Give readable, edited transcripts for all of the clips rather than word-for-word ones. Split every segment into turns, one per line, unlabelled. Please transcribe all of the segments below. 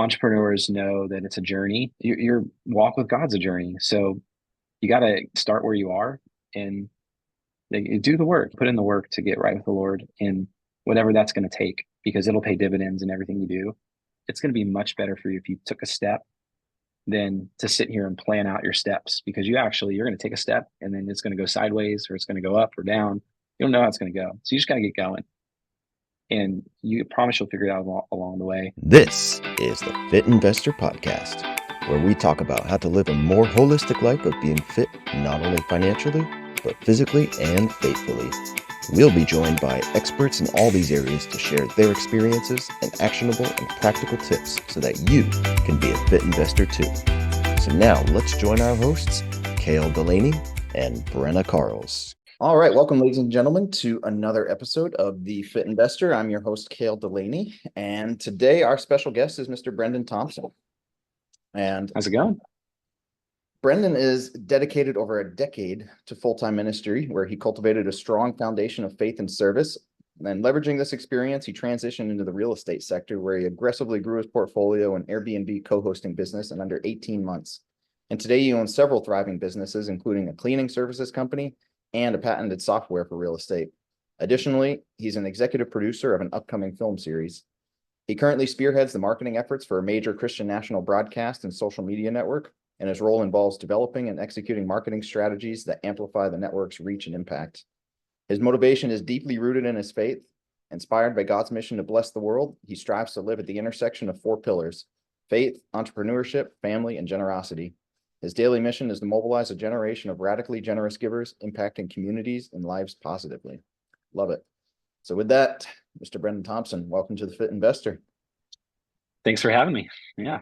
entrepreneurs know that it's a journey. Your walk with God's a journey. So you got to start where you are and do the work, put in the work to get right with the Lord and whatever that's going to take, because it'll pay dividends in everything you do. It's going to be much better for you if you took a step than to sit here and plan out your steps, because you're going to take a step and then it's going to go sideways or it's going to go up or down. You don't know how it's going to go. So you just got to get going, and you promise you'll figure it out along the way.
This is the Fit Investor Podcast, where we talk about how to live a more holistic life of being fit, not only financially, but physically and faithfully. We'll be joined by experts in all these areas to share their experiences and actionable and practical tips so that you can be a fit investor too. So now let's join our hosts, Cale Delaney and Brenna Carls. All right, welcome, ladies and gentlemen, to another episode of The Fit Investor. I'm your host, Cale Delaney, and today our special guest is Mr. Brendan Thompson. And
how's it going?
Brendan is dedicated over a decade to full-time ministry, where he cultivated a strong foundation of faith and service. And leveraging this experience, he transitioned into the real estate sector, where he aggressively grew his portfolio and Airbnb co-hosting business in under 18 months. And today he owns several thriving businesses, including a cleaning services company and a patented software for real estate. Additionally, he's an executive producer of an upcoming film series. He currently spearheads the marketing efforts for a major Christian national broadcast and social media network, and his role involves developing and executing marketing strategies that amplify the network's reach and impact. His motivation is deeply rooted in his faith. Inspired by God's mission to bless the world, he strives to live at the intersection of four pillars: faith, entrepreneurship, family, and generosity. His daily mission is to mobilize a generation of radically generous givers, impacting communities and lives positively. Love it. So with that, Mr. Brendan Thompson, welcome to the Fit Investor.
Thanks for having me. Yeah,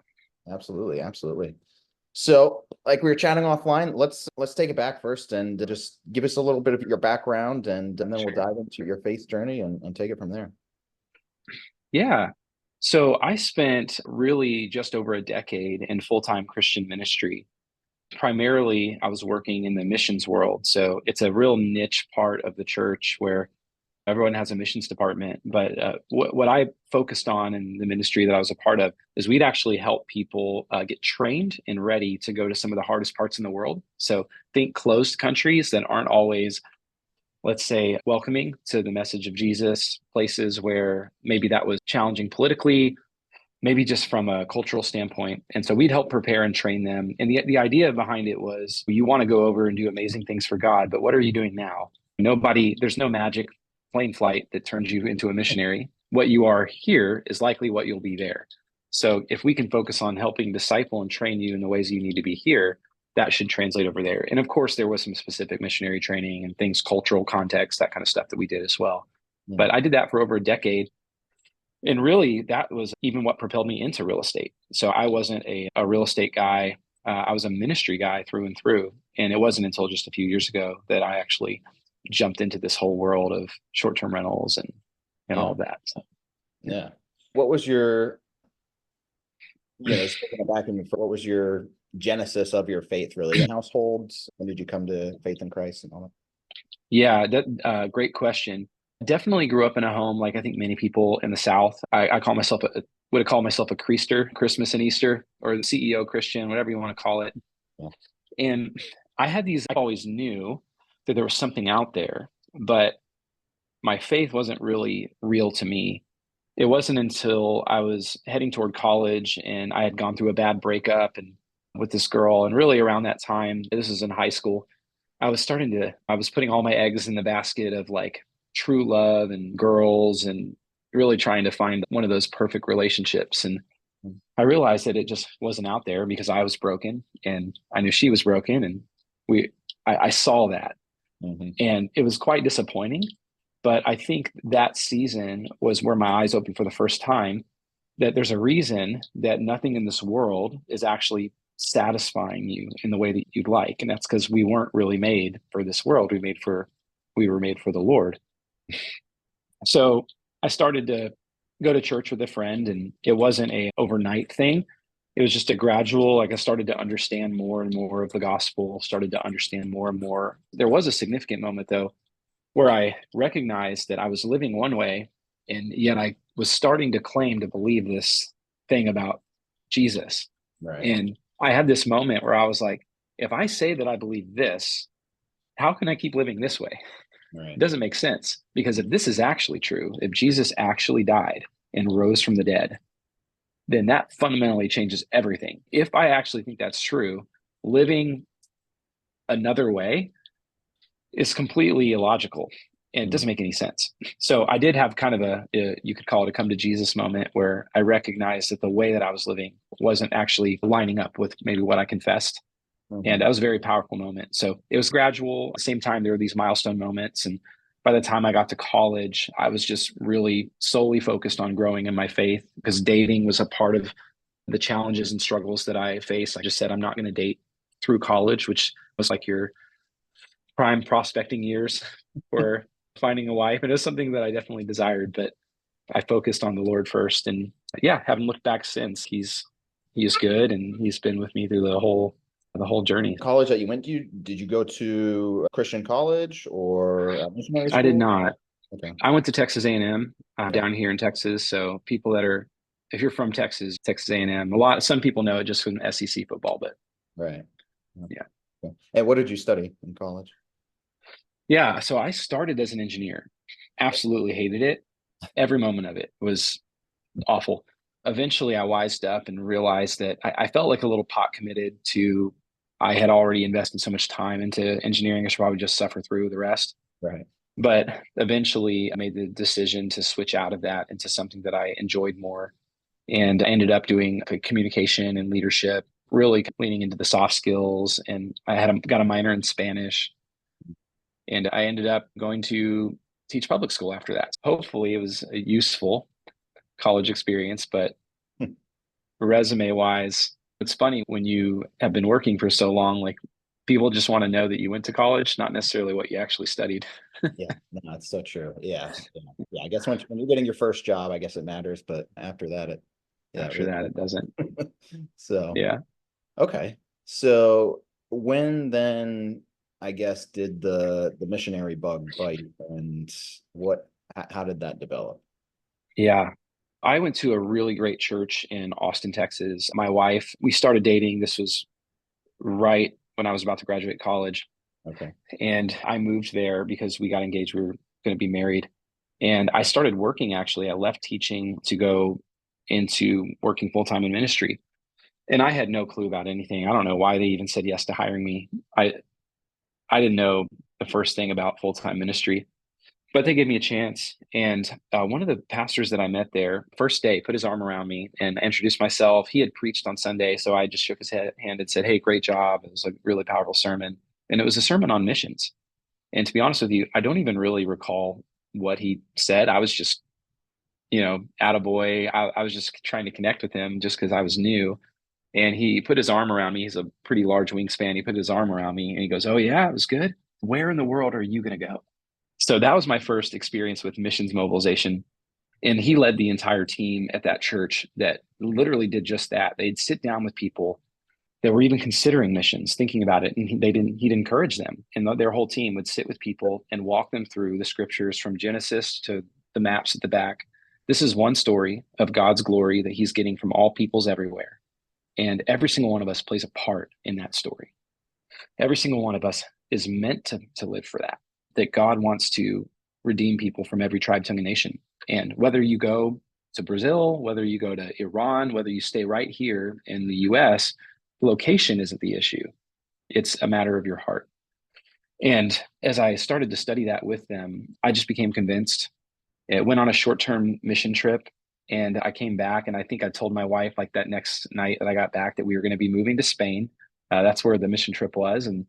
absolutely. So like we were chatting offline, let's take it back first and just give us a little bit of your background, and then we'll dive into your faith journey and take it from there.
Yeah. So I spent really just over a decade in full-time Christian ministry. Primarily, I was working in the missions world. So it's a real niche part of the church where everyone has a missions department. But what I focused on in the ministry that I was a part of is we'd actually help people get trained and ready to go to some of the hardest parts in the world. So think closed countries that aren't always, let's say, welcoming to the message of Jesus, places where maybe that was challenging politically, maybe just from a cultural standpoint. And so we'd help prepare and train them. And the idea behind it was, you want to go over and do amazing things for God, but what are you doing now? There's no magic plane flight that turns you into a missionary. What you are here is likely what you'll be there. So if we can focus on helping disciple and train you in the ways you need to be here, that should translate over there. And of course, there was some specific missionary training and things, cultural context, that kind of stuff that we did as well. Yeah. But I did that for over a decade. And really, that was even what propelled me into real estate. So I wasn't a real estate guy. I was a ministry guy through and through. And it wasn't until just a few years ago that I actually jumped into this whole world of short-term rentals and all of that. So,
yeah. What was your, what was your genesis of your faith, really? The households? When did you come to faith in Christ and all that?
Yeah, great question. Definitely grew up in a home, like I think many people in the South. I call myself would call myself a Creaster, Christmas and Easter, or the CEO Christian, whatever you want to call it. Yeah. And I always knew that there was something out there, but my faith wasn't really real to me. It wasn't until I was heading toward college and I had gone through a bad breakup and with this girl. And really around that time, this was in high school, I was putting all my eggs in the basket of like true love and girls and really trying to find one of those perfect relationships. And I realized that it just wasn't out there because I was broken and I knew she was broken, and I saw that. Mm-hmm. And it was quite disappointing. But I think that season was where my eyes opened for the first time that there's a reason that nothing in this world is actually satisfying you in the way that you'd like. And that's because we weren't really made for this world. We were made for the Lord. So I started to go to church with a friend, and it wasn't a overnight thing. It was just a gradual, like I started to understand more and more of the gospel, started to understand more and more. There was a significant moment though, where I recognized that I was living one way, and yet I was starting to claim to believe this thing about Jesus.
Right.
And I had this moment where I was like, if I say that I believe this, how can I keep living this way? It
Right.
doesn't make sense, because if this is actually true, if Jesus actually died and rose from the dead, then that fundamentally changes everything. If I actually think that's true, living another way is completely illogical and it
Mm.
doesn't make any sense. So I did have kind of you could call it a come to Jesus moment where I recognized that the way that I was living wasn't actually lining up with maybe what I confessed. And
Mhm.
that was a very powerful moment. So it was gradual. At the same time, there were these milestone moments. And by the time I got to college, I was just really solely focused on growing in my faith, because dating was a part of the challenges and struggles that I face. I just said, I'm not going to date through college, which was like your prime prospecting years for finding a wife. And it was something that I definitely desired, but I focused on the Lord first. And yeah, haven't looked back since. He's good, and he's been with me through the whole journey.
College that you went to, did you go to a Christian college or a missionary
I did
school?
not.
Okay.
I went to Texas A&M
Okay.
down here in Texas. So people that are, if you're from Texas, Texas A&M, a lot. Some people know it just from SEC football, but
Right. Yeah.
yeah,
Okay. And what did you study in college?
yeah. So I started as an engineer. Absolutely hated it. Every moment of it was awful. Eventually, I wised up and realized that I felt like a little pot committed to. I had already invested so much time into engineering. I should probably just suffer through the rest.
Right.
But eventually, I made the decision to switch out of that into something that I enjoyed more. And I ended up doing communication and leadership, really leaning into the soft skills. And got a minor in Spanish. And I ended up going to teach public school after that. Hopefully, it was a useful college experience, but resume wise, it's funny when you have been working for so long, like people just want to know that you went to college, not necessarily what you actually studied.
Yeah, no, it's so true. Yeah. Yeah. Yeah. I guess when you're getting your first job, I guess it matters, but after that, yeah, it
After
really
that, it doesn't.
doesn't. So,
Yeah.
okay. So when then, I guess, did the missionary bug bite and how did that develop?
Yeah. I went to a really great church in Austin, Texas. My wife, we started dating. This was right when I was about to graduate college.
Okay.
And I moved there because we got engaged. We were going to be married. And I started working actually. I left teaching to go into working full time in ministry. And I had no clue about anything. I don't know why they even said yes to hiring me. I didn't know the first thing about full time ministry, but they gave me a chance. And one of the pastors that I met there, first day, put his arm around me and introduced myself. He had preached on Sunday, so I just shook his hand and said, "Hey, great job." It was a really powerful sermon, and it was a sermon on missions. And to be honest with you, I don't even really recall what he said. I was just, attaboy. I was just trying to connect with him just because I was new. And he put his arm around me. He's a pretty large wingspan. He put his arm around me and he goes, "Oh, yeah, it was good. Where in the world are you going to go?" So that was my first experience with missions mobilization. And he led the entire team at that church that literally did just that. They'd sit down with people that were even considering missions, thinking about it, and he'd encourage them. And their whole team would sit with people and walk them through the scriptures from Genesis to the maps at the back. This is one story of God's glory that he's getting from all peoples everywhere. And every single one of us plays a part in that story. Every single one of us is meant to live for that, that God wants to redeem people from every tribe, tongue, and nation. And whether you go to Brazil, whether you go to Iran, whether you stay right here in the US, location isn't the issue. It's a matter of your heart. And as I started to study that with them, I just became convinced. It went on a short-term mission trip, and I came back, and I think I told my wife like that next night that I got back that we were going to be moving to Spain. That's where the mission trip was, and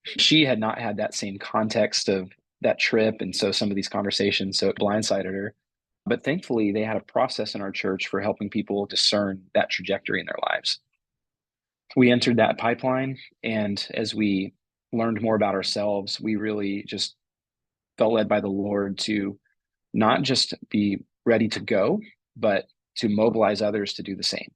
she had not had that same context of that trip, and so some of these conversations, so it blindsided her. But thankfully, they had a process in our church for helping people discern that trajectory in their lives. We entered that pipeline, and as we learned more about ourselves, we really just felt led by the Lord to not just be ready to go, but to mobilize others to do the same.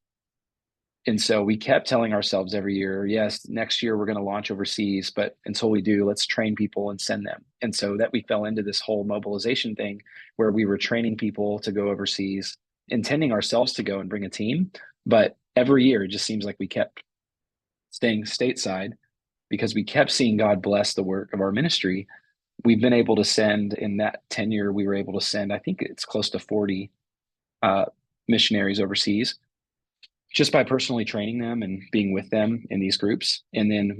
And so we kept telling ourselves every year, yes, next year we're going to launch overseas, but until we do, let's train people and send them. And so that we fell into this whole mobilization thing where we were training people to go overseas, intending ourselves to go and bring a team, but every year, it just seems like we kept staying stateside because we kept seeing God bless the work of our ministry. We've been able to send in that tenure, we were able to send, I think it's close to 40 uh, missionaries overseas just by personally training them and being with them in these groups. And then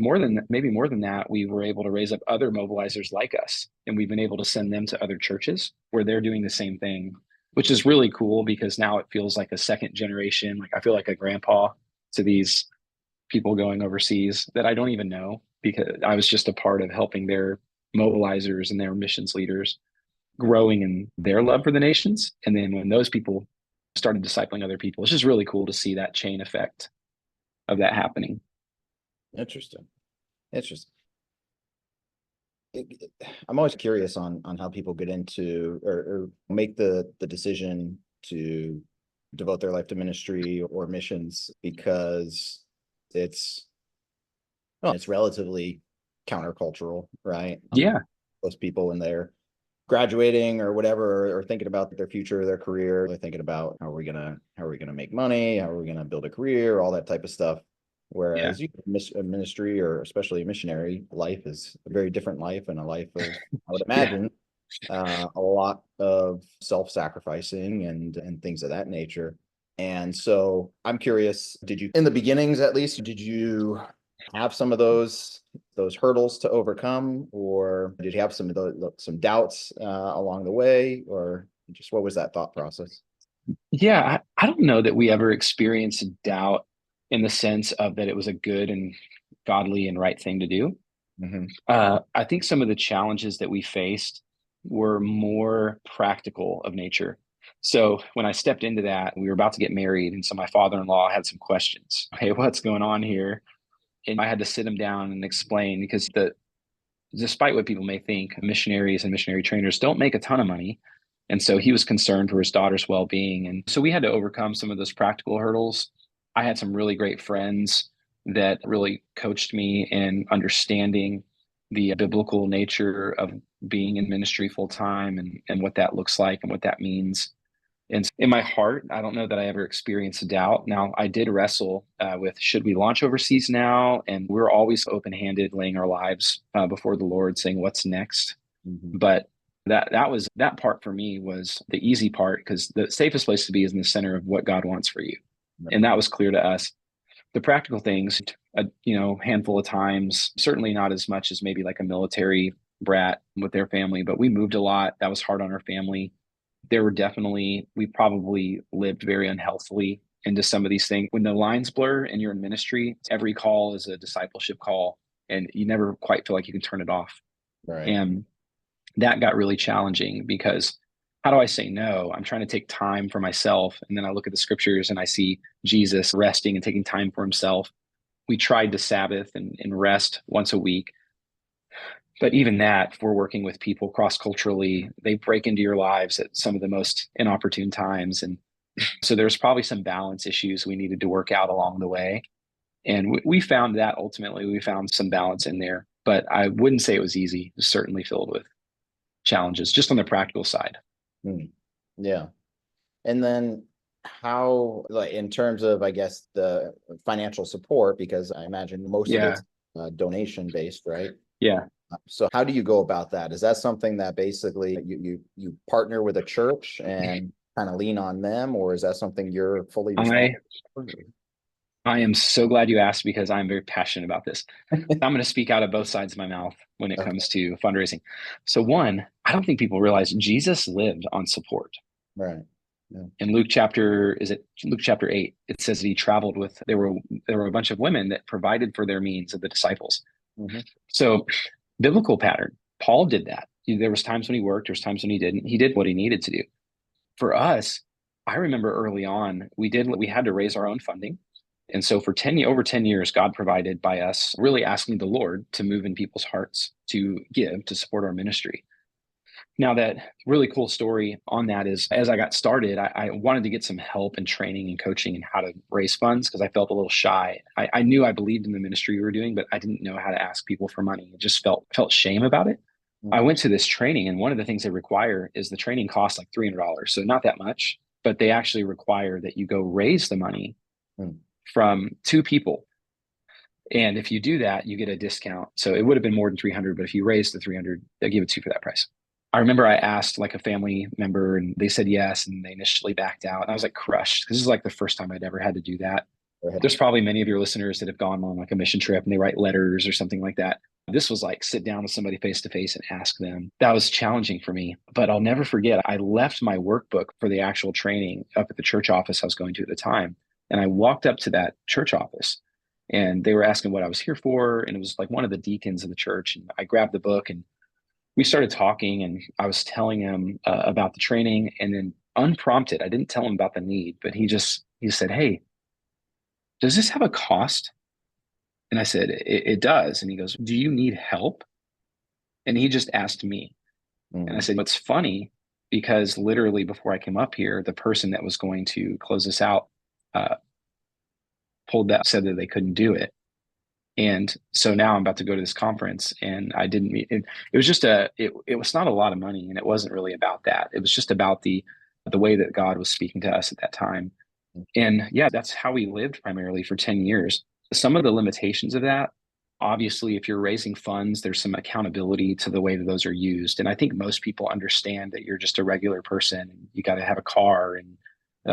maybe more than that, we were able to raise up other mobilizers like us. And we've been able to send them to other churches where they're doing the same thing, which is really cool because now it feels like a second generation. Like I feel like a grandpa to these people going overseas that I don't even know because I was just a part of helping their mobilizers and their missions leaders growing in their love for the nations. And then when those people started discipling other people, it's just really cool to see that chain effect of that happening.
Interesting. Interesting. I'm always curious on how people get into or make the decision to devote their life to ministry or missions because it's it's relatively countercultural, right?
Yeah.
Most people when they're graduating or whatever, or thinking about their future, their career, they're thinking about how are we gonna make money, how are we gonna build a career, all that type of stuff.
Yeah.
Whereas a ministry or especially a missionary life is a very different life and a life of, I would
Yeah.
imagine, a lot of self-sacrificing and things of that nature. And so I'm curious, did you, in the beginnings at least, did you have some of those hurdles to overcome, or did you have some of those some doubts along the way, or just what was that thought process?
Yeah. I don't know that we ever experienced doubt in the sense of that it was a good and godly and right thing to do.
Mm-hmm.
I think some of the challenges that we faced were more practical of nature. So when I stepped into that, we were about to get married. And so my father-in-law had some questions. Hey, what's going on here? And I had to sit him down and explain because despite what people may think, missionaries and missionary trainers don't make a ton of money. And so he was concerned for his daughter's well-being. And so we had to overcome some of those practical hurdles. I had some really great friends that really coached me in understanding the biblical nature of being in ministry full time and what that looks like and what that means. And in my heart, I don't know that I ever experienced a doubt. Now, I did wrestle with should we launch overseas now? And we're always open handed, laying our lives before the Lord, saying, what's next?
Mm-hmm.
But that part for me was the easy part because the safest place to be is in the center of what God wants for you.
Right.
And that was clear to us. The practical things, handful of times, certainly not as much as maybe like a military brat with their family, but we moved a lot. That was hard on our family. We probably lived very unhealthily into some of these things. When the lines blur and you're in ministry, every call is a discipleship call and you never quite feel like you can turn it off.
Right.
And that got really challenging because how do I say no? I'm trying to take time for myself. And then I look at the scriptures and I see Jesus resting and taking time for himself. We tried to Sabbath and rest once a week. But even that, if we're working with people cross culturally, they break into your lives at some of the most inopportune times. And so there's probably some balance issues we needed to work out along the way. And we found that ultimately we found some balance in there. But I wouldn't say it was easy. It was certainly filled with challenges just on the practical side.
Hmm. Yeah. And then how, like, in terms of, I guess, the financial support, because I imagine most of
Yeah.
it's donation based, right?
Yeah.
So how do you go about that? Is that something that basically you partner with a church and kind of lean on them, or is that something you're fully
I
responsible for?
I am so glad you asked because I'm very passionate about this. I'm going to speak out of both sides of my mouth when it
Okay,
comes to fundraising. So one, I don't think people realize Jesus lived on support.
right. Yeah.
In Luke chapter 8, it says that he traveled with there were a bunch of women that provided for their means of the disciples.
Mm-hmm.
So biblical pattern. Paul did that. There was times when he worked, there's times when he didn't. He did what he needed to do. For us, I remember early on, we had to raise our own funding. And so for over 10 years, God provided by us really asking the Lord to move in people's hearts to give to support our ministry. Now, that really cool story on that is as I got started, I wanted to get some help and training and coaching and how to raise funds because I felt a little shy. I knew I believed in the ministry we were doing, but I didn't know how to ask people for money. It just felt shame about it. I
Mm-hmm.
went to this training, and one of the things they require is the training costs like $300. So not that much, but they actually require that you go raise the money from two people. And if you do that, you get a discount. So it would have been more than 300, but if you raise the 300, they'll give it to you for that price. I remember I asked like a family member and they said yes, and they initially backed out. And I was like crushed because this is like the first time I'd ever had to do that.
Go ahead.
There's probably many of your listeners that have gone on like a mission trip and they write letters or something like that. This was like sit down with somebody face to face and ask them. That was challenging for me, but I'll never forget. I left my workbook for the actual training up at the church office I was going to at the time. And I walked up to that church office and they were asking what I was here for. And it was like one of the deacons of the church. And I grabbed the book and we started talking and I was telling him about the training. And then unprompted, I didn't tell him about the need, but he said, "Hey, does this have a cost?" And I said, it does. And he goes, "Do you need help?" And he just asked me. And I
Mhm.
said, "What's funny, because literally before I came up here, the person that was going to close this out uh, said that they couldn't do it. And so now I'm about to go to this conference and I didn't meet it. It was just it was not a lot of money and it wasn't really about that. It was just about the way that God was speaking to us at that time. And yeah, that's how we lived primarily for 10 years. Some of the limitations of that, obviously, if you're raising funds, there's some accountability to the way that those are used. And I think most people understand that you're just a regular person and you got to have a car and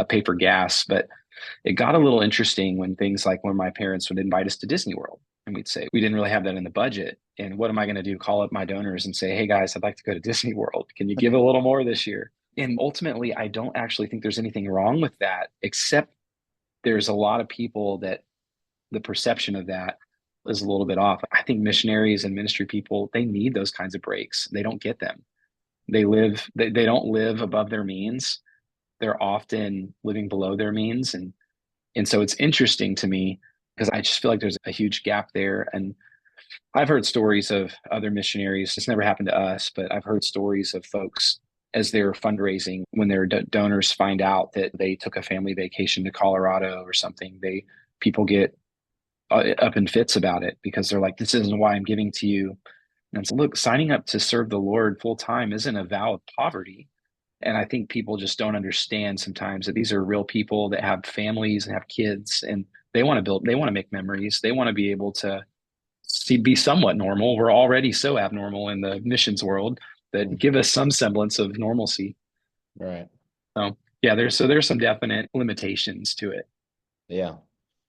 pay for gas. But it got a little interesting when things like when my parents would invite us to Disney World and we'd say, we didn't really have that in the budget. And what am I going to do? Call up my donors and say, "Hey guys, I'd like to go to Disney World. Can you give a little more this year?" And ultimately, I don't actually think there's anything wrong with that, except there's a lot of people that the perception of that is a little bit off. I think missionaries and ministry people, they need those kinds of breaks. They don't get them. They don't live above their means. They're often living below their means. And so it's interesting to me because I just feel like there's a huge gap there. And I've heard stories of other missionaries. It's never happened to us, but I've heard stories of folks as they're fundraising when their donors find out that they took a family vacation to Colorado or something. People get up in fits about it because they're like, "This isn't why I'm giving to you." And so, look, signing up to serve the Lord full time isn't a vow of poverty. And I think people just don't understand sometimes that these are real people that have families and have kids and they want to make memories. They want to be able to be somewhat normal. We're already so abnormal in the missions world that give us some semblance of normalcy.
Right.
So yeah, there's some definite limitations to it.
Yeah.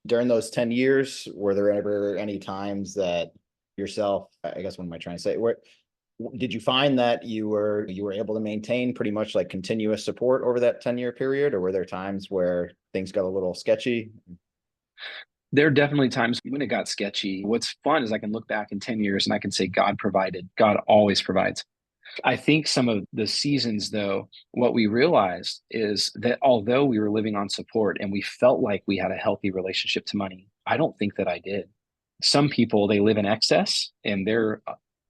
During those 10 years, were there ever any times that yourself, I guess, what am I trying to say? Where did you find that you were able to maintain pretty much like continuous support over that 10-year period, or were there times where things got a little sketchy?
There are definitely times when it got sketchy. What's fun is I can look back in 10 years and I can say God provided. God always provides. I think some of the seasons, though, what we realized is that although we were living on support and we felt like we had a healthy relationship to money, I don't think that I did. Some people, they live in excess and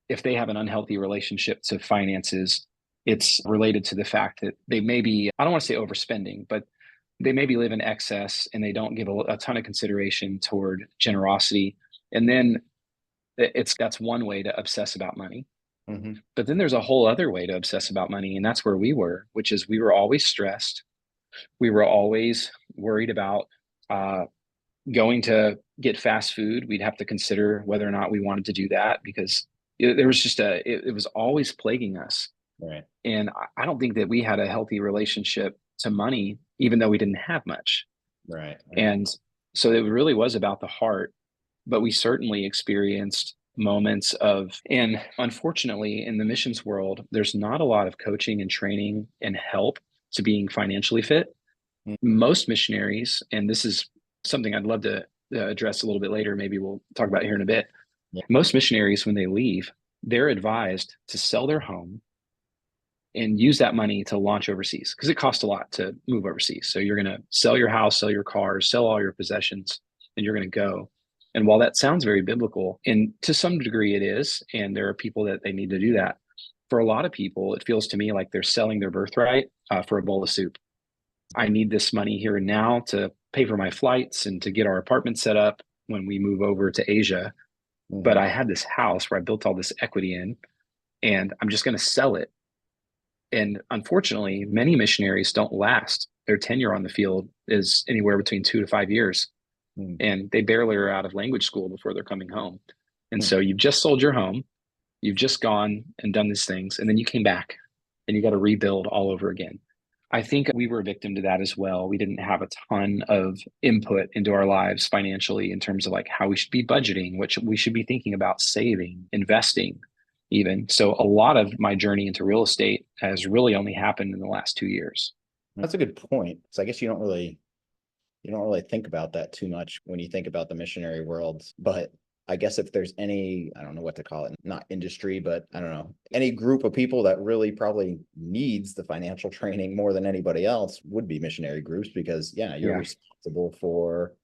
if they have an unhealthy relationship to finances, it's related to the fact that they may be, I don't want to say overspending, but they maybe live in excess and they don't give a ton of consideration toward generosity. And then that's one way to obsess about money.
Mm-hmm.
But then there's a whole other way to obsess about money, and that's where we were, which is we were always stressed. We were always worried about uh, going to get fast food. We'd have to consider whether or not we wanted to do that because there was just it was always plaguing us.
Right.
And I don't think that we had a healthy relationship to money, even though we didn't have much.
Right. Right.
And so it really was about the heart, but we certainly experienced moments and unfortunately, in the missions world, there's not a lot of coaching and training and help to being financially fit.
Mhm.
Most missionaries, and this is something I'd love to address a little bit later, maybe we'll talk about here in a bit.
Yeah.
Most missionaries, when they leave, they're advised to sell their home and use that money to launch overseas because it costs a lot to move overseas. So you're going to sell your house, sell your cars, sell all your possessions, and you're going to go. And while that sounds very biblical, and to some degree it is, and there are people that they need to do that, for a lot of people, it feels to me like they're selling their birthright for a bowl of soup. I need this money here and now to pay for my flights and to get our apartment set up when we move over to Asia. But
Mhm.
I had this house where I built all this equity in, and I'm just going to sell it. And unfortunately, many missionaries don't last. Their tenure on the field is anywhere between 2 to 5 years.
Mm,
and they barely are out of language school before they're coming home. And
mm.
so you've just sold your home, you've just gone and done these things, and then you came back and you got to rebuild all over again. I think we were a victim to that as well. We didn't have a ton of input into our lives financially in terms of like how we should be budgeting, what we should be thinking about saving, investing, even. So a lot of my journey into real estate has really only happened in the last 2 years.
That's a good point. So I guess you don't really think about that too much when you think about the missionary world. But I guess if there's any, I don't know what to call it, not industry, but I don't know, any group of people that really probably needs the financial training more than anybody else would be missionary groups, because yeah, you're
Yeah.
responsible for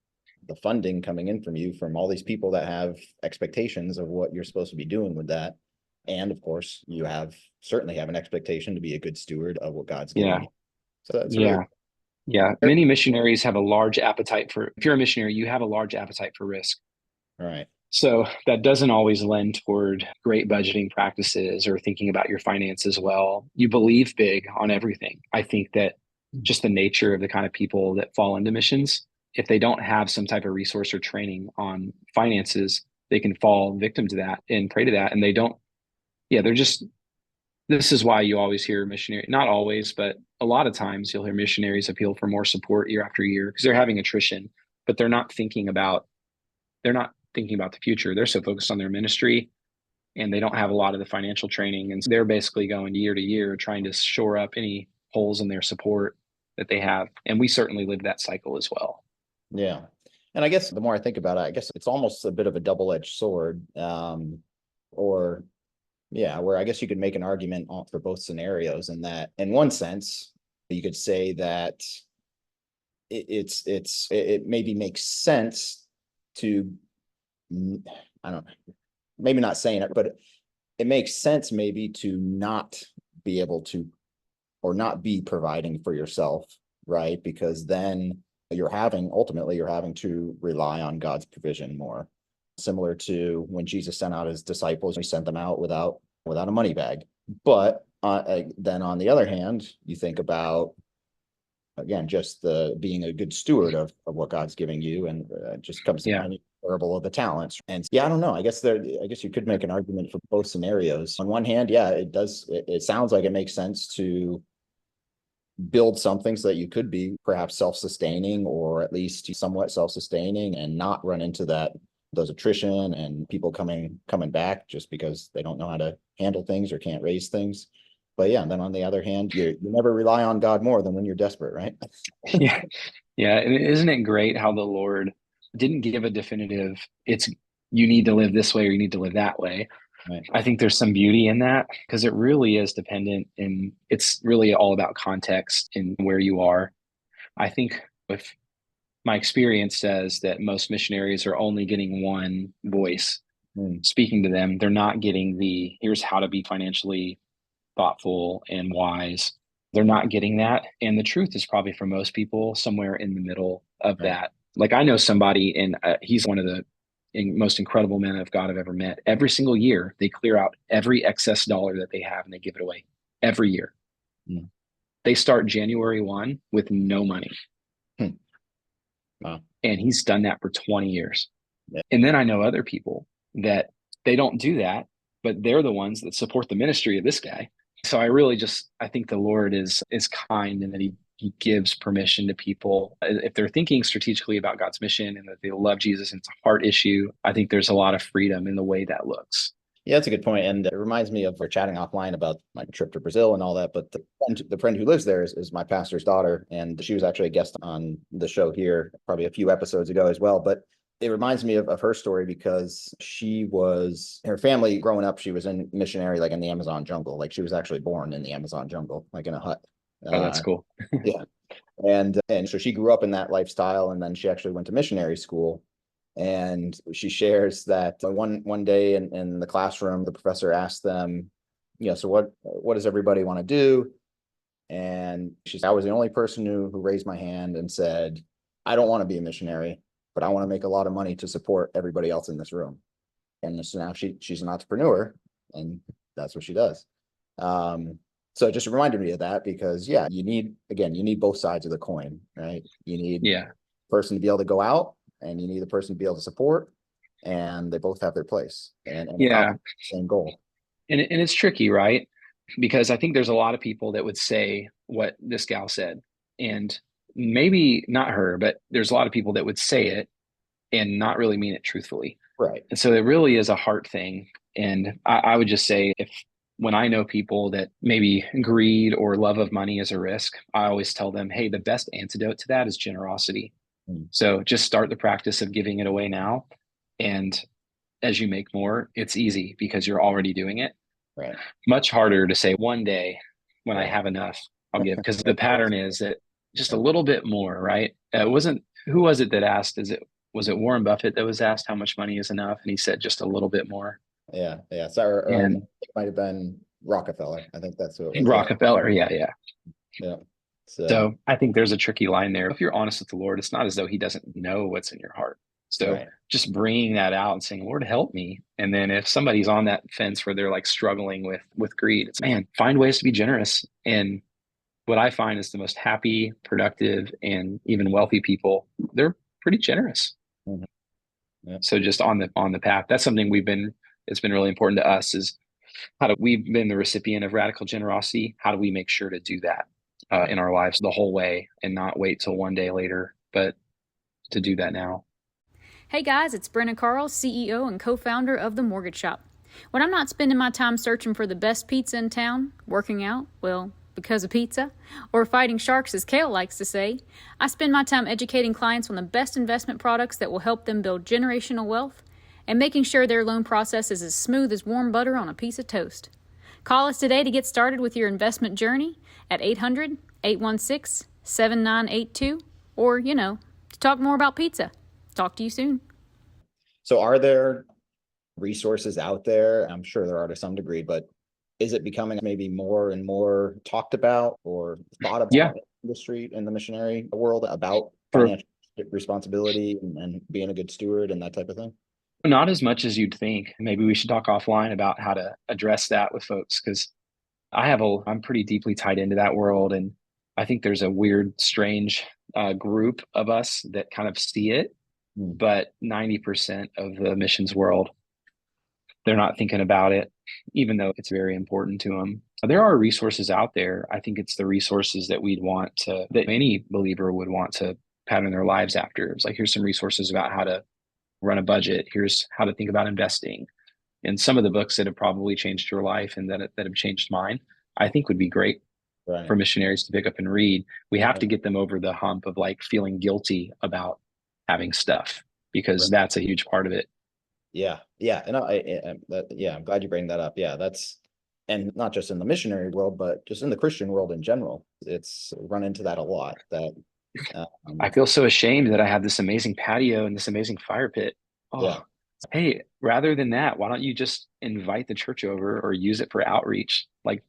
the funding coming in from you, from all these people that have expectations of what you're supposed to be doing with that. And of course, you certainly have an expectation to be a good steward of what God's given
Yeah.
you. So that's really
Yeah. Yeah. Many missionaries have a large appetite for, if you're a missionary, you have a large appetite for risk.
all right.
So that doesn't always lend toward great budgeting practices or thinking about your finances well. You believe big on everything. I think that just the nature of the kind of people that fall into missions, if they don't have some type of resource or training on finances, they can fall victim to that and prey to that. And they don't, yeah, they're just, this is why you always hear missionary, not always, but a lot of times you'll hear missionaries appeal for more support year after year because they're having attrition, but they're not thinking about the future. They're so focused on their ministry and they don't have a lot of the financial training. And so they're basically going year to year trying to shore up any holes in their support that they have. And we certainly live that cycle as well.
Yeah. And I guess the more I think about it, I guess it's almost a bit of a double-edged sword. Or yeah, where I guess you could make an argument for both scenarios, in that in one sense, you could say that it maybe makes sense to, I don't know, maybe not saying it, but it makes sense maybe to not be able to, or not be providing for yourself, right? Because then ultimately you're having to rely on God's provision more. Similar to when Jesus sent out his disciples, he sent them out without a money bag. But then on the other hand, you think about, again, just the being a good steward of what God's giving you, and just comes to
Yeah.
mind the parable of the talents. And yeah, I don't know. I guess you could make an argument for both scenarios. On one hand, yeah, it sounds like it makes sense to build something so that you could be perhaps self-sustaining, or at least somewhat self-sustaining, and not run into those attrition and people coming back just because they don't know how to handle things or can't raise things. But yeah, and then on the other hand, you never rely on God more than when you're desperate, right?
Yeah. Yeah. And isn't it great how the Lord didn't give a definitive, it's you need to live this way or you need to live that way.
Right.
I think there's some beauty in that because it really is dependent and it's really all about context and where you are. I think if my experience says that most missionaries are only getting one voice
Mm,
speaking to them. They're not getting the here's how to be financially thoughtful and wise. They're not getting that. And the truth is probably for most people somewhere in the middle of
right.
that. Like I know somebody, and he's one of the most incredible men of God I've ever met. Every single year, they clear out every excess dollar that they have and they give it away every year.
Mm,
They start January 1 with no money.
hmm. Wow.
And he's done that for 20 years.
Yeah.
And then I know other people that they don't do that, but they're the ones that support the ministry of this guy. So I think the Lord is kind and that he gives permission to people if they're thinking strategically about God's mission and that they love Jesus and it's a heart issue. I think there's a lot of freedom in the way that looks.
Yeah, that's a good point. And it reminds me of, we're chatting offline about my trip to Brazil and all that. But the friend who lives there is my pastor's daughter. And she was actually a guest on the show here probably a few episodes ago as well. But it reminds me of her story, because her family growing up, she was in missionary, like in the Amazon jungle. Like she was actually born in the Amazon jungle, like in a hut.
Oh, that's cool.
Yeah. And so she grew up in that lifestyle, and then she actually went to missionary school. And she shares that one day in the classroom, the professor asked them, so what does everybody want to do? And she said, I was the only person who raised my hand and said, I don't want to be a missionary, but I want to make a lot of money to support everybody else in this room. And so now she's an entrepreneur, and that's what she does. So it just reminded me of that, because yeah, you need both sides of the coin, right? You need
Yeah.
a person to be able to go out, and you need the person to be able to support, and they both have their place and
Yeah.
accomplish the same goal.
And it's tricky, right? Because I think there's a lot of people that would say what this gal said, and maybe not her, but there's a lot of people that would say it and not really mean it truthfully.
Right.
And so it really is a heart thing. And I would just say, if when I know people that maybe greed or love of money is a risk, I always tell them, hey, the best antidote to that is generosity.
Mm.
So just start the practice of giving it away now. And as you make more, it's easy because you're already doing it.
Right.
Much harder to say one day when I
Right.
have enough, I'll give, because the pattern is that just a little bit more, right? It wasn't, who was it that asked? Was it Warren Buffett that was asked how much money is enough? And he said just a little bit more.
Yeah. Yeah. So, or
And
it might have been Rockefeller. I think that's who it was. Yeah.
Rockefeller, yeah, yeah.
Yeah. So,
So I think there's a tricky line there. If you're honest with the Lord, it's not as though he doesn't know what's in your heart. So
right.
just bringing that out and saying, Lord, help me. And then if somebody's on that fence where they're like struggling with greed, it's, man, find ways to be generous. And what I find is the most happy, productive, and even wealthy people, they're pretty generous.
Mhm. Yeah.
So just on the path, that's something it's been really important to us, is we've been the recipient of radical generosity. How do we make sure to do that in our lives the whole way and not wait till one day later, but to do that now?
Hey guys, it's Brenna Carl, CEO and co-founder of The Mortgage Shop. When I'm not spending my time searching for the best pizza in town, working out, well, because of pizza, or fighting sharks as Kale likes to say, I spend my time educating clients on the best investment products that will help them build generational wealth and making sure their loan process is as smooth as warm butter on a piece of toast. Call us today to get started with your investment journey at 800-816-7982, or, to talk more about pizza. Talk to you soon.
So are there resources out there? I'm sure there are to some degree, but is it becoming maybe more and more talked about or thought
Yeah.
about in the street, in the missionary world, about
For
financial responsibility and being a good steward and that type of thing?
not as much as you'd think. Maybe we should talk offline about how to address that with folks, because I'm pretty deeply tied into that world. And I think there's a weird, strange group of us that kind of see it, but 90% of the missions world, they're not thinking about it, even though it's very important to them. There are resources out there. I think it's the resources that that any believer would want to pattern their lives after. It's like, here's some resources about how to run a budget. Here's how to think about investing. And some of the books that have probably changed your life and that have changed mine, I think would be great
Right.
for missionaries to pick up and read. We have
Right.
to get them over the hump of like feeling guilty about having stuff, because
Right.
that's a huge part of it.
Yeah. Yeah. And I'm glad you bring that up. Yeah. And not just in the missionary world, but just in the Christian world in general. It's run into that a lot, that,
I feel so ashamed that I have this amazing patio and this amazing fire pit.
yeah.
Oh, hey, rather than that, why don't you just invite the church over or use it for outreach? Like,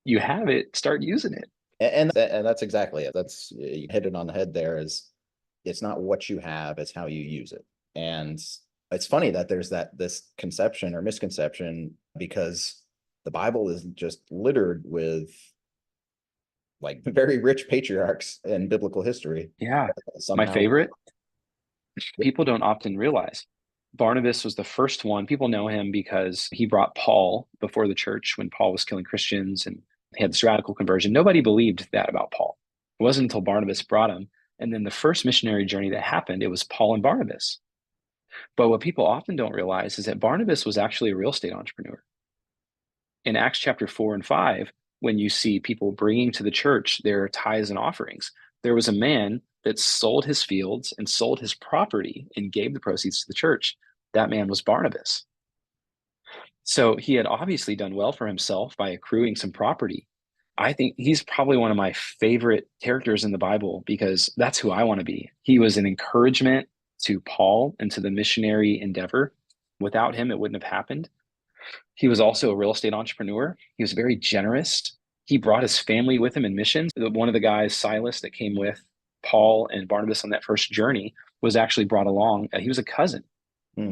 you have it, start using it.
And that's exactly it. You hit it on the head there. It's not what you have, it's how you use it. And it's funny that there's this conception or misconception, because the Bible is just littered with like very rich patriarchs in biblical history.
Yeah. My
Somehow.
favorite, people don't often realize, Barnabas was the first one. People know him because he brought Paul before the church when Paul was killing Christians, and he had this radical conversion. Nobody believed that about Paul. It wasn't until Barnabas brought him. And then the first missionary journey that happened, it was Paul and Barnabas. But what people often don't realize is that Barnabas was actually a real estate entrepreneur. In Acts chapter 4 and 5, when you see people bringing to the church their tithes and offerings, there was a man that sold his fields and sold his property and gave the proceeds to the church. That man was Barnabas. So he had obviously done well for himself by accruing some property. I think he's probably one of my favorite characters in the Bible, because that's who I want to be. He was an encouragement to Paul and to the missionary endeavor. Without him, it wouldn't have happened. He was also a real estate entrepreneur. He was very generous. He brought his family with him in missions. One of the guys, Silas, that came with Paul and Barnabas on that first journey was actually brought along. He was a cousin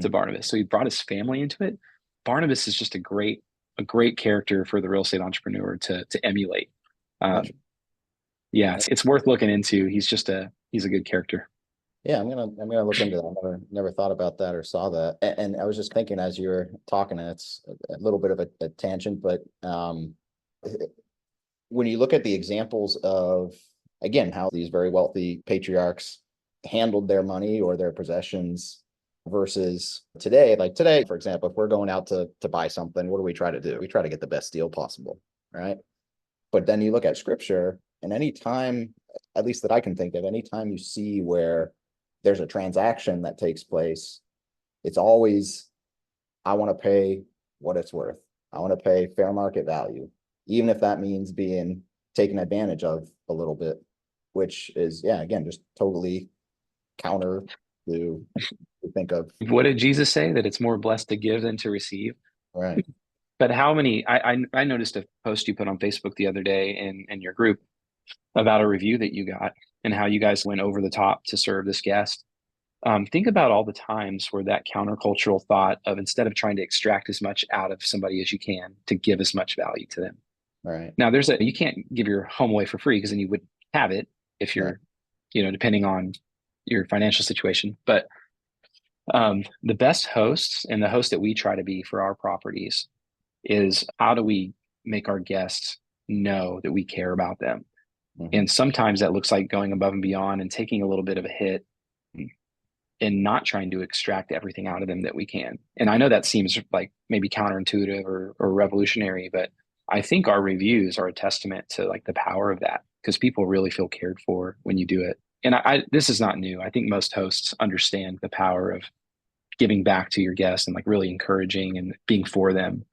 to Barnabas. So he brought his family into it. Barnabas is just a great character for the real estate entrepreneur to emulate. Yeah, it's worth looking into. He's a good character.
Yeah, I'm gonna look into that. I never thought about that or saw that. And I was just thinking as you were talking, and it's a little bit of a tangent, but when you look at the examples of, again, how these very wealthy patriarchs handled their money or their possessions versus today, like today, for example, if we're going out to buy something, what do we try to do? We try to get the best deal possible, right? But then you look at scripture, and any time, at least that I can think of, anytime you see where there's a transaction that takes place, it's always, I want to pay what it's worth. I want to pay fair market value, even if that means being taken advantage of a little bit, which is, yeah, again, just totally counter to think of.
What did Jesus say? That it's more blessed to give than to receive.
Right.
But how many? I noticed a post you put on Facebook the other day in your group about a review that you got and how you guys went over the top to serve this guest. Think about all the times where that countercultural thought of, instead of trying to extract as much out of somebody as you can, to give as much value to them.
Right.
Now, you can't give your home away for free, because then you would have it if you're,
Right.
Depending on your financial situation. But the best hosts, and the host that we try to be for our properties, is how do we make our guests know that we care about them?
Mhm.
And sometimes that looks like going above and beyond and taking a little bit of a hit and not trying to extract everything out of them that we can. And I know that seems like maybe counterintuitive or revolutionary, but I think our reviews are a testament to like the power of that, because people really feel cared for when you do it. And this is not new. I think most hosts understand the power of giving back to your guests and like really encouraging and being for them.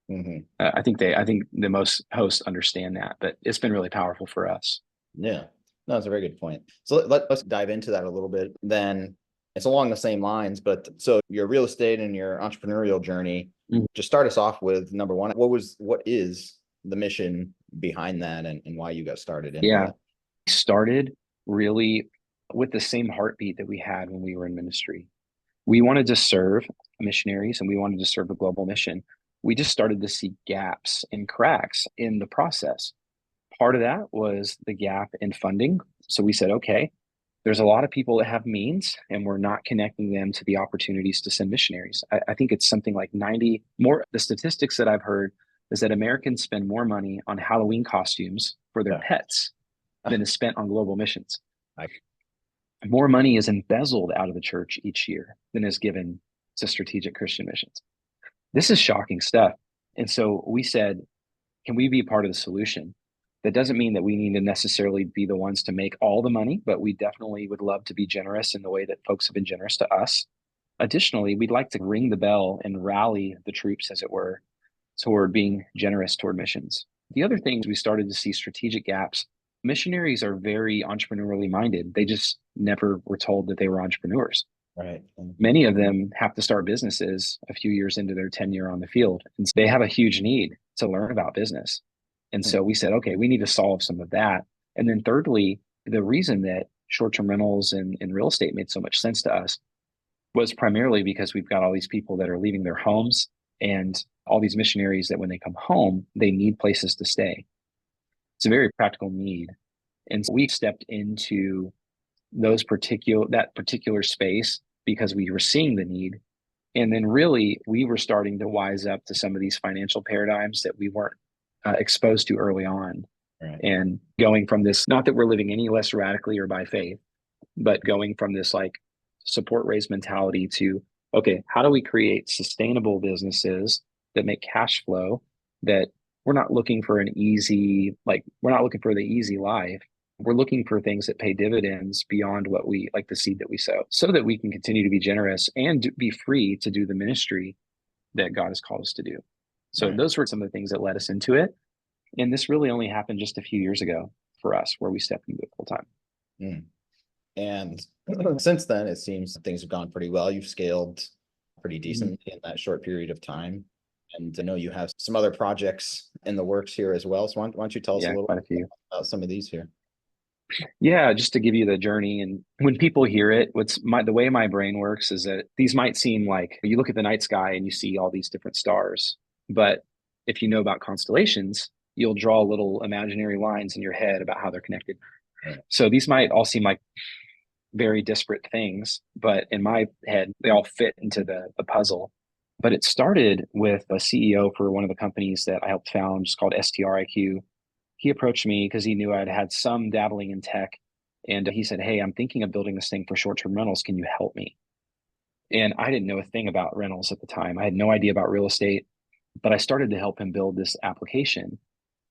Mhm.
I think the most hosts understand that, but it's been really powerful for us.
Yeah, no, that's a very good point. So let's dive into that a little bit. Then it's along the same lines, but so your real estate and your entrepreneurial journey,
Mhm.
just start us off with number one. What is the mission behind that, and why you got started into
Yeah,
that?
started really with the same heartbeat that we had when we were in ministry. We wanted to serve missionaries and we wanted to serve a global mission. We just started to see gaps and cracks in the process. Part of that was the gap in funding. So we said, okay, there's a lot of people that have means and we're not connecting them to the opportunities to send missionaries. I think it's something like 90 more. The statistics that I've heard is that Americans spend more money on Halloween costumes for their
Yeah.
pets than is spent on global missions.
I-
More money is embezzled out of the church each year than is given to strategic Christian missions. This is shocking stuff. And so we said, can we be part of the solution? That doesn't mean that we need to necessarily be the ones to make all the money, but we definitely would love to be generous in the way that folks have been generous to us. Additionally, we'd like to ring the bell and rally the troops, as it were, toward being generous toward missions. The other thing is we started to see strategic gaps. Missionaries are very entrepreneurially minded. They just never were told that they were entrepreneurs.
Right.
Many of them have to start businesses a few years into their tenure on the field, and they have a huge need to learn about business. And so we said, okay, we need to solve some of that. And then thirdly, the reason that short-term rentals and real estate made so much sense to us was primarily because we've got all these people that are leaving their homes, and all these missionaries that when they come home, they need places to stay. It's a very practical need. And so we stepped into that particular space because we were seeing the need. And then really we were starting to wise up to some of these financial paradigms that we weren't exposed to early on.
Right.
And going from this, not that we're living any less radically or by faith, but going from this like support raise mentality to, okay, how do we create sustainable businesses that make cash flow, that we're not looking for we're not looking for the easy life. We're looking for things that pay dividends beyond what we like, the seed that we sow, so that we can continue to be generous and be free to do the ministry that God has called us to do. So
Right.
those were some of the things that led us into it. And this really only happened just a few years ago for us, where we stepped into it full time.
Mm. And since then, it seems things have gone pretty well. You've scaled pretty decently in that short period of time. And I know you have some other projects in the works here as well. So why don't you tell us a
Yeah,
little
quite a few.
about some of these here?
Yeah, just to give you the journey. And when people hear it, the way my brain works is that these might seem like, you look at the night sky and you see all these different stars. But if you know about constellations, you'll draw little imaginary lines in your head about how they're connected.
Right.
So these might all seem like very disparate things, but in my head, they all fit into the puzzle. But it started with a CEO for one of the companies that I helped found, just called STRIQ. He approached me because he knew I'd had some dabbling in tech. And he said, "Hey, I'm thinking of building this thing for short-term rentals. Can you help me?" And I didn't know a thing about rentals at the time. I had no idea about real estate, but I started to help him build this application.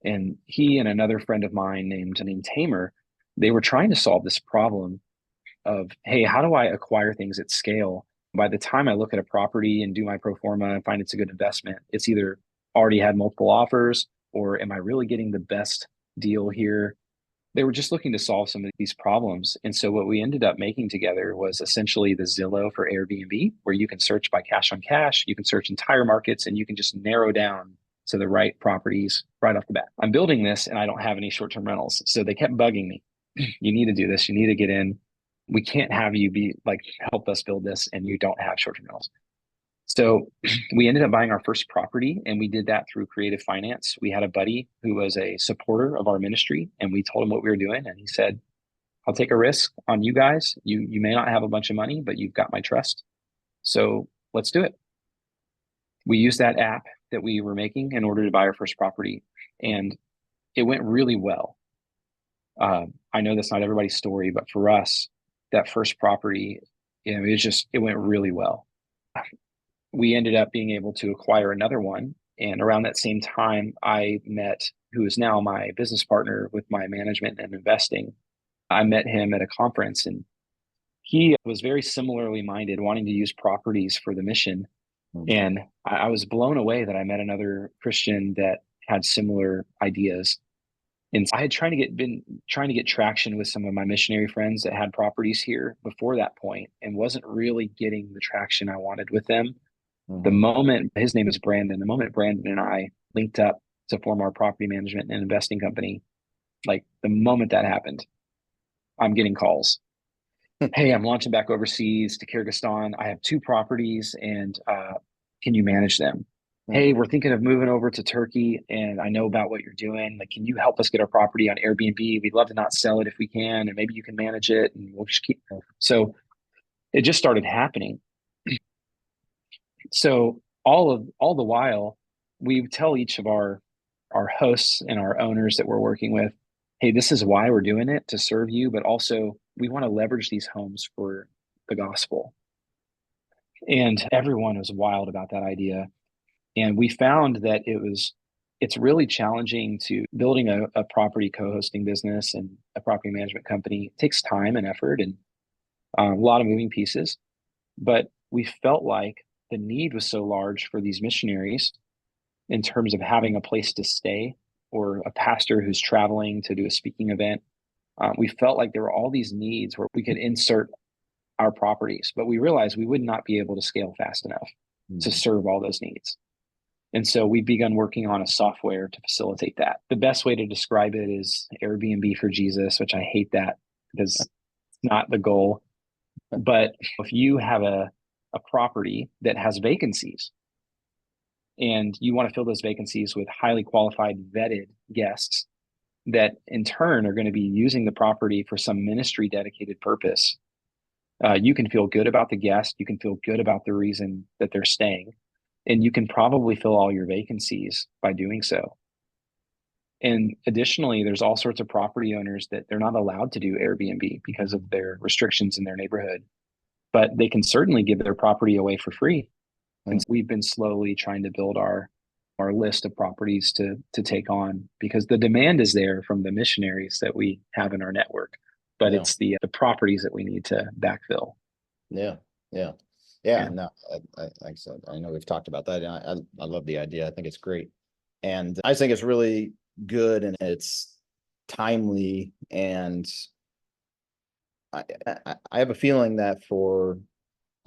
And he and another friend of mine named Tamer, they were trying to solve this problem of, hey, how do I acquire things at scale? By the time I look at a property and do my pro forma and find it's a good investment, it's either already had multiple offers, or am I really getting the best deal here? They were just looking to solve some of these problems. And so what we ended up making together was essentially the Zillow for Airbnb, where you can search by cash on cash, you can search entire markets, and you can just narrow down to the right properties right off the bat. I'm building this and I don't have any short-term rentals. So they kept bugging me. You need to do this. You need to get in. We can't have you be like, help us build this and you don't have short-term rentals. So we ended up buying our first property, and we did that through creative finance. We had a buddy who was a supporter of our ministry, and we told him what we were doing. And he said, "I'll take a risk on you guys. You may not have a bunch of money, but you've got my trust. So let's do it." We used that app that we were making in order to buy our first property, and it went really well. I know that's not everybody's story, but for us, that first property, it went really well. We ended up being able to acquire another one. And around that same time, I met who is now my business partner with my management and investing. I met him at a conference, and he was very similarly minded, wanting to use properties for the mission. And I was blown away that I met another Christian that had similar ideas. And I had been trying to get traction with some of my missionary friends that had properties here before that point, and wasn't really getting the traction I wanted with them. The moment, his name is Brandon, the moment Brandon and I linked up to form our property management and investing company, like the moment that happened, I'm getting calls. "Hey, I'm launching back overseas to Kyrgyzstan. I have 2 properties, and can you manage them? Hey, we're thinking of moving over to Turkey, and I know about what you're doing. Like, can you help us get our property on Airbnb? We'd love to not sell it if we can, and maybe you can manage it, and we'll just keep." So it just started happening. So all the while, we tell each of our hosts and our owners that we're working with, "Hey, this is why we're doing it, to serve you, but also we want to leverage these homes for the gospel." And everyone was wild about that idea. And we found that it's really challenging to building a property co-hosting business and a property management company. It takes time and effort and a lot of moving pieces. But we felt like the need was so large for these missionaries in terms of having a place to stay, or a pastor who's traveling to do a speaking event. We felt like there were all these needs where we could insert our properties, but we realized we would not be able to scale fast enough to serve all those needs. And so we've begun working on a software to facilitate that. The best way to describe it is Airbnb for Jesus, which I hate that because it's not the goal. But if you have a property that has vacancies, and you want to fill those vacancies with highly qualified, vetted guests that in turn are going to be using the property for some ministry dedicated purpose, you can feel good about the guest. You can feel good about the reason that they're staying, and you can probably fill all your vacancies by doing so. And additionally, there's all sorts of property owners that they're not allowed to do Airbnb because of their restrictions in their neighborhood, but they can certainly give their property away for free. And we've been slowly trying to build our list of properties to take on, because the demand is there from the missionaries that we have in our network, but it's the properties that we need to backfill.
No, like I said, I know we've talked about that. And I love the idea. I think it's great. And I think it's really good, and it's timely. And I have a feeling that for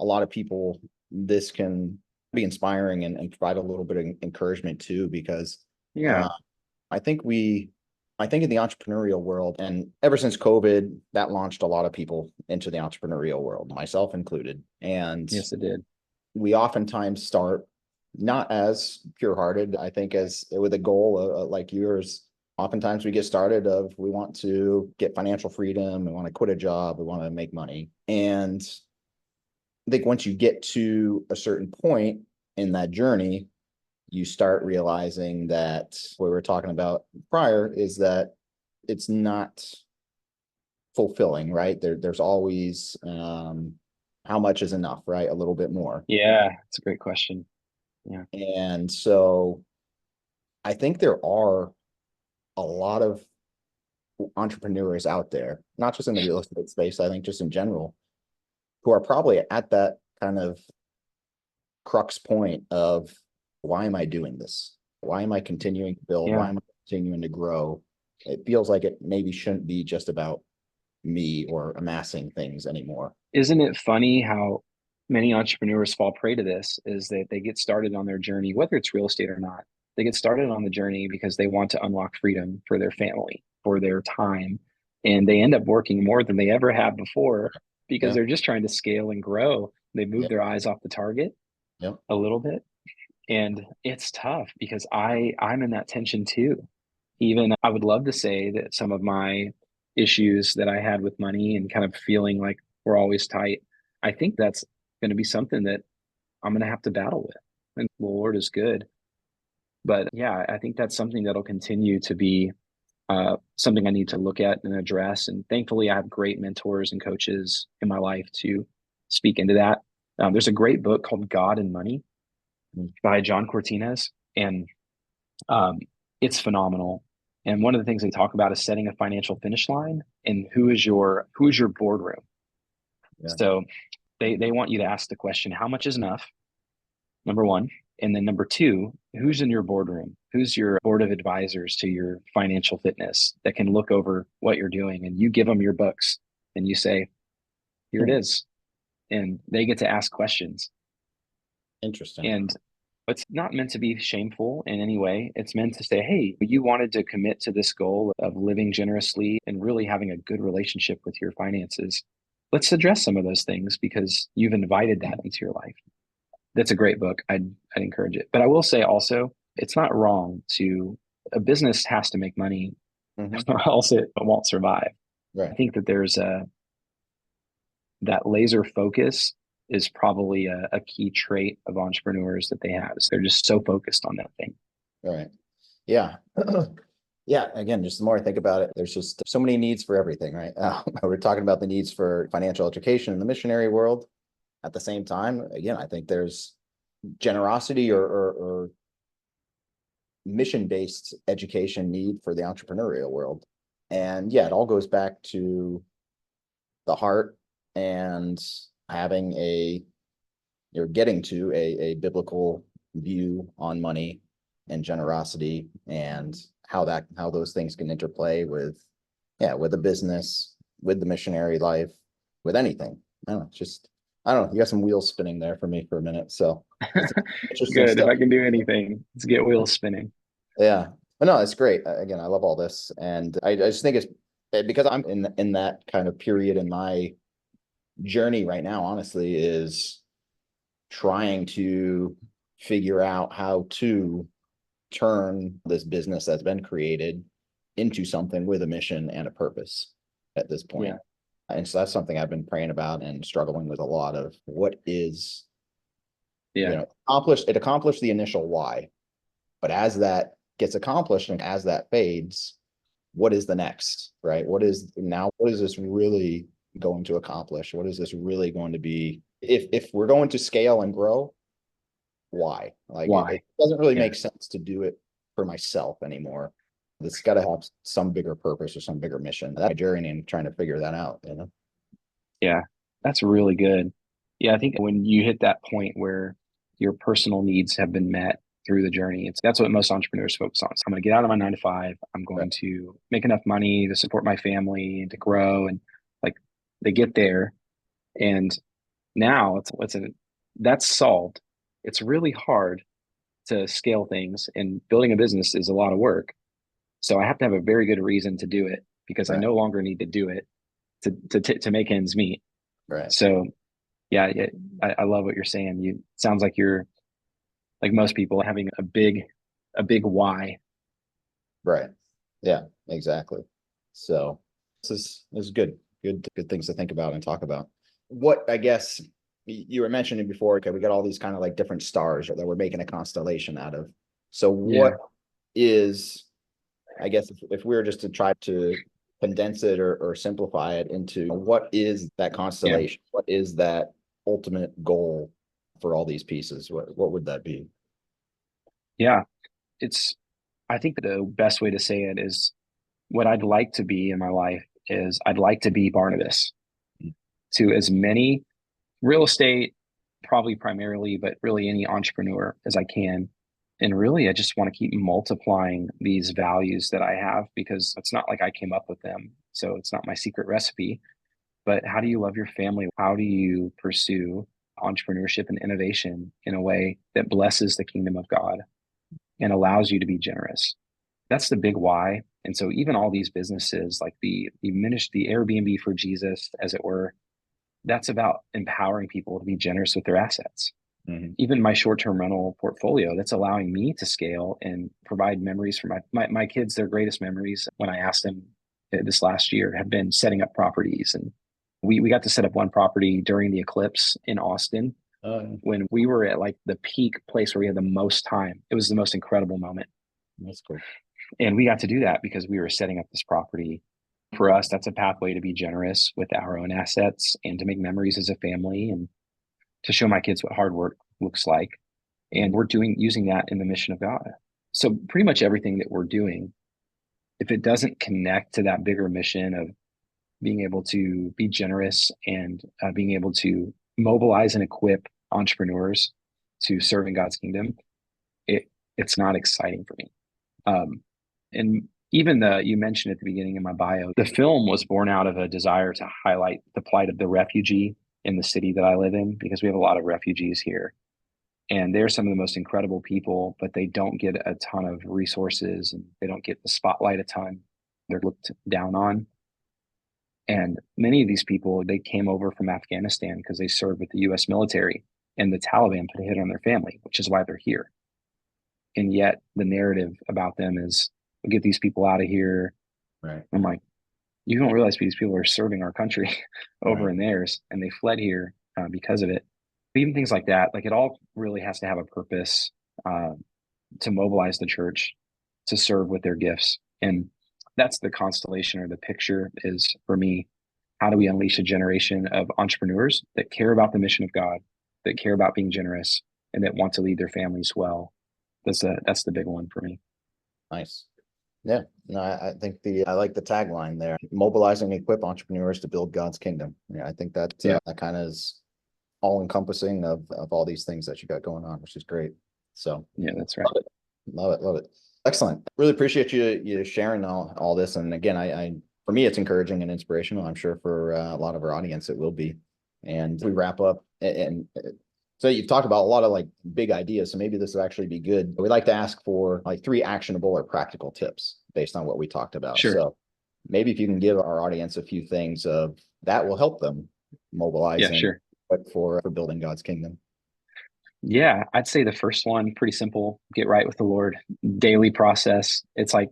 a lot of people, this can be inspiring and provide a little bit of encouragement too, because I think in the entrepreneurial world, and ever since COVID, that launched a lot of people into the entrepreneurial world, myself included. And
yes, it did.
We oftentimes start not as pure-hearted, I think, as with a goal like yours oftentimes we get started of we want to get financial freedom, we want to quit a job, we want to make money. And I think once you get to a certain point in that journey, you start realizing that what we were talking about prior is that it's not fulfilling, right? There's always how much is enough, right? A little bit more.
Yeah, it's a great question. Yeah.
And so I think there are a lot of entrepreneurs out there, not just in the real estate space, I think just in general, who are probably at that kind of crux point of why am I doing this? Why am I continuing to build? Why
Yeah.
am I continuing to grow? It feels like it maybe shouldn't be just about me or amassing things anymore.
Isn't it funny how many entrepreneurs fall prey to this is that they get started on their journey, whether it's real estate or not. They get started on the journey because they want to unlock freedom for their family, for their time, and they end up working more than they ever have before because
Yeah.
they're just trying to scale and grow. They move
Yep.
their eyes off the target
Yep.
a little bit. And it's tough because I'm in that tension too. Even I would love to say that some of my issues that I had with money and kind of feeling like we're always tight, I think that's going to be something that I'm going to have to battle with. And the Lord is good. But yeah, I think that's something that'll continue to be something I need to look at and address. And thankfully, I have great mentors and coaches in my life to speak into that. There's a great book called God and Money by John Cortines, and um, it's phenomenal. And one of the things they talk about is setting a financial finish line and who is your boardroom.
Yeah.
So they want you to ask the question, how much is enough? Number one. And then number two, who's in your boardroom? Who's your board of advisors to your financial fitness that can look over what you're doing? And you give them your books and you say, here it
Hmm.
is. And they get to ask questions.
Interesting.
And it's not meant to be shameful in any way. It's meant to say, hey, you wanted to commit to this goal of living generously and really having a good relationship with your finances. Let's address some of those things because you've invited that into your life. That's a great book. I'd encourage it. But I will say also, it's not wrong to a business has to make money
Mhm.
or else it won't survive. I
Right.
think that there's that laser focus is probably a key trait of entrepreneurs that they have. So they're just so focused on that thing.
Right. Yeah. Yeah. Again, just the more I think about it, there's just so many needs for everything, right? We're talking about the needs for financial education in the missionary world. At the same time, again, I think there's generosity or mission-based education need for the entrepreneurial world. And yeah, it all goes back to the heart and having you're getting to a biblical view on money and generosity and how those things can interplay with with the business, with the missionary life, with anything. I don't know, just I don't know. You got some wheels spinning there for me for a minute. So it's interesting
Good. If
stuff.
I can do anything, let's get wheels spinning.
Yeah. But no, it's great. Again, I love all this. And I just think it's because I'm in that kind of period in my journey right now, honestly, is trying to figure out how to turn this business that's been created into something with a mission and a purpose at this point.
Yeah.
And so that's something I've been praying about and struggling with a lot of what is,
Yeah.
accomplished the initial why. But as that gets accomplished and as that fades, what is the next, right? What is this really going to accomplish? What is this really going to be? If we're going to scale and grow, why? Like it
Why?
doesn't really
Yeah.
make sense to do it for myself anymore. It's got to have some bigger purpose or some bigger mission. That's my journey and trying to figure that out,
Yeah. That's really good. Yeah. I think when you hit that point where your personal needs have been met through the journey, that's what most entrepreneurs focus on. So I'm going to get out of my 9 to 5. I'm
Right.
going to make enough money to support my family and to grow. And like they get there. And now that's solved. It's really hard to scale things, and building a business is a lot of work. So I have to have a very good reason to do it because I
Right.
no longer need to do it to make ends meet.
Right.
So yeah, I love what you're saying. You sounds like you're like most people having a big why.
Right. Yeah, exactly. So this is good things to think about and talk about. What I guess you were mentioning before, okay, we got all these kind of like different stars that we're making a constellation out of. So
Yeah.
what is, I guess if we were just to try to condense it or simplify it into what is that
Yeah.
constellation? What is that ultimate goal for all these pieces? What would that be?
Yeah. I think the best way to say it is what I'd like to be in my life is I'd like to be Barnabas to as many real estate, probably primarily, but really any entrepreneur as I can. And really, I just want to keep multiplying these values that I have because it's not like I came up with them. So it's not my secret recipe. But how do you love your family? How do you pursue entrepreneurship and innovation in a way that blesses the kingdom of God and allows you to be generous? That's the big why. And so even all these businesses like the Airbnb for Jesus, as it were, that's about empowering people to be generous with their assets.
Mhm.
Even my short-term rental portfolio, that's allowing me to scale and provide memories for my kids. Their greatest memories when I asked them this last year have been setting up properties. And we got to set up one property during the eclipse in Austin when we were at like the peak place where we had the most time. It was the most incredible moment.
That's cool.
And we got to do that because we were setting up this property. For us, that's a pathway to be generous with our own assets and to make memories as a family and to show my kids what hard work looks like. And we're using that in the mission of God. So pretty much everything that we're doing, if it doesn't connect to that bigger mission of being able to be generous and being able to mobilize and equip entrepreneurs to serve in God's kingdom, it it's not exciting for me. Um, and even you mentioned at the beginning of my bio, the film was born out of a desire to highlight the plight of the refugee in the city that I live in, because we have a lot of refugees here. And they're some of the most incredible people, but they don't get a ton of resources and they don't get the spotlight a ton. They're looked down on. And many of these people, they came over from Afghanistan because they served with the US military and the Taliban put a hit on their family, which is why they're here. And yet the narrative about them is we'll get these people out of here.
Right.
I'm like, you don't realize these people are serving our country over
Right.
in theirs, and they fled here because of it. Even things like that, like it all really has to have a purpose uh, to mobilize the church to serve with their gifts. And that's the constellation or the picture is for me. How do we unleash a generation of entrepreneurs that care about the mission of God, that care about being generous, and that want to lead their families well? That's the big one for me.
Nice. Yeah, no, I think I like the tagline there: mobilize and equip entrepreneurs to build God's kingdom. Yeah, I think that
Yeah.
that kind of is all encompassing of all these things that you got going on, which is great. So
Yeah, that's right.
love it. Excellent. Really appreciate you sharing all this. And again, I for me, it's encouraging and inspirational. I'm sure for a lot of our audience, it will be. And we wrap up and so you've talked about a lot of like big ideas. So maybe this would actually be good. We'd like to ask for like 3 actionable or practical tips based on what we talked about.
Sure.
So maybe if you can give our audience a few things of that will help them mobilize
Yeah,
and
sure.
for building God's kingdom.
Yeah, I'd say the first one, pretty simple, get right with the Lord, daily process. It's like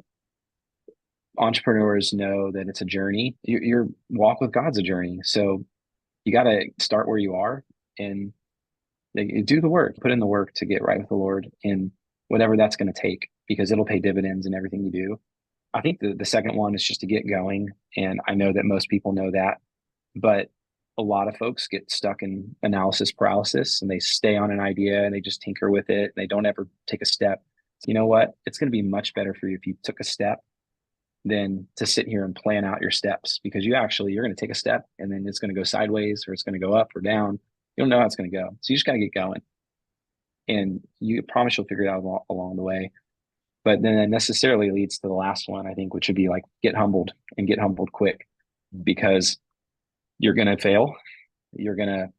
entrepreneurs know that it's a journey. Your walk with God's a journey. So you got to start where you are and do the work, put in the work to get right with the Lord and whatever that's going to take, because it'll pay dividends in everything you do. I think the second one is just to get going. And I know that most people know that, but a lot of folks get stuck in analysis paralysis and they stay on an idea and they just tinker with it. And they don't ever take a step. You know what? It's going to be much better for you if you took a step than to sit here and plan out your steps, because you're going to take a step and then it's going to go sideways or it's going to go up or down. You don't know how it's going to go. So you just got to get going, and you promise you'll figure it out along the way. But then that necessarily leads to the last one, I think, which would be like get humbled and get humbled quick, because you're going to fail. You're going to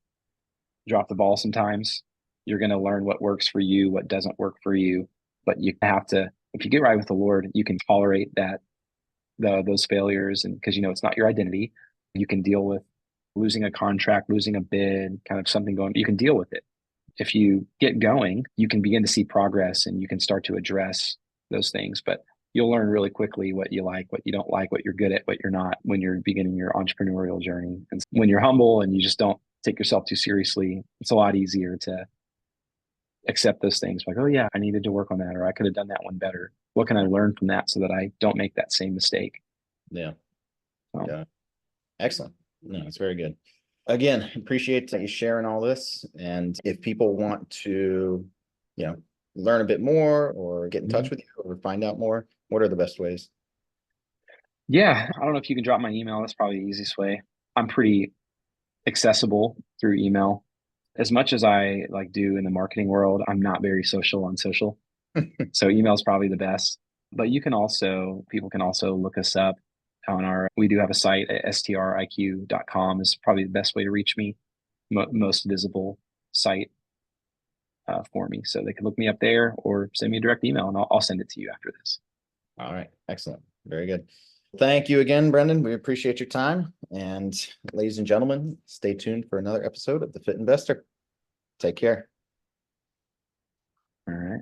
drop the ball sometimes. You're going to learn what works for you, what doesn't work for you. But you have to, if you get right with the Lord, you can tolerate those failures, and because it's not your identity, you can deal with losing a contract, losing a bid, kind of something going. You can deal with it. If you get going, you can begin to see progress and you can start to address those things. But you'll learn really quickly what you like, what you don't like, what you're good at, what you're not when you're beginning your entrepreneurial journey. And when you're humble and you just don't take yourself too seriously, it's a lot easier to accept those things. Like, oh yeah, I needed to work on that, or I could have done that one better. What can I learn from that so that I don't make that same mistake?
Yeah.
So,
Yeah. Excellent. No, it's very good. Again, appreciate you sharing all this. And if people want to, learn a bit more or get in touch with you or find out more, what are the best ways?
yeah, I don't know if you can drop my email. That's probably the easiest way. I'm pretty accessible through email. As much as I like do in the marketing world, I'm not very social on social. So email is probably the best. But people can also look us up on we do have a site at striq.com is probably the best way to reach me, most visible site for me. So they can look me up there or send me a direct email and I'll send it to you after this.
All right. Excellent. Very good. Thank you again, Brendan. We appreciate your time. And ladies and gentlemen, stay tuned for another episode of The Fit Investor. Take care.
All right.